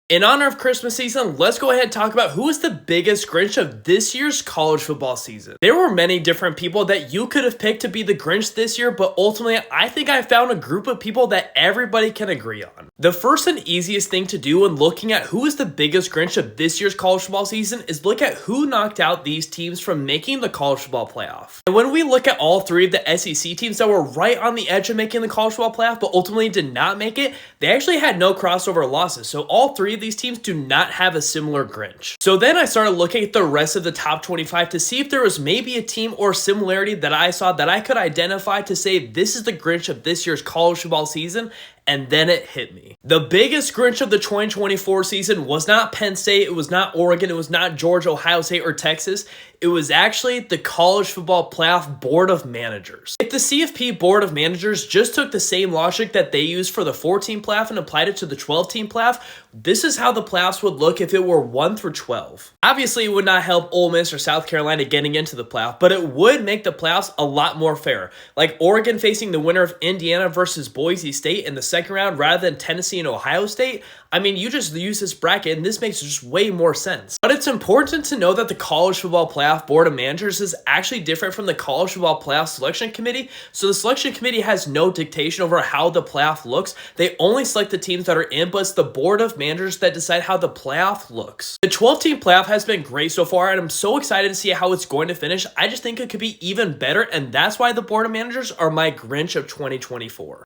In honor of Christmas season, let's go ahead and talk about who is the biggest Grinch of this year's college football season. There were many different people that you could have picked to be the Grinch this year, but ultimately, I think I found a group of people that everybody can agree on. The first and easiest thing to do when looking at who is the biggest Grinch of this year's college football season is look at who knocked out these teams from making the college football playoff. And when we look at all three of the SEC teams that were right on the edge of making the college football playoff, but ultimately did not make it, they actually had no crossover losses. So all three of these teams do not have a similar Grinch. So then I started looking at the rest of the top 25 to see if there was maybe a team or similarity that I saw that I could identify to say this is the Grinch of this year's college football season. And then it hit me. The biggest Grinch of the 2024 season was not Penn State, it was not Oregon, it was not Georgia, Ohio State, or Texas. It was actually the College Football Playoff Board of Managers. If the CFP Board of Managers just took the same logic that they used for the 14 playoff and applied it to the 12-team playoff, this is how the playoffs would look if it were 1 through 12. Obviously, it would not help Ole Miss or South Carolina getting into the playoff, but it would make the playoffs a lot more fair. Like Oregon facing the winner of Indiana versus Boise State in the second round rather than Tennessee and Ohio State. I mean, you just use this bracket and this makes just way more sense. But it's important to know that the College Football Playoff Board of Managers is actually different from the College Football Playoff Selection Committee. So the Selection Committee has no dictation over how the playoff looks. They only select the teams that are in, but it's the Board of Managers that decide how the playoff looks. The 12-team playoff has been great so far, and I'm so excited to see how it's going to finish. I just think it could be even better, and that's why the Board of Managers are my Grinch of 2024.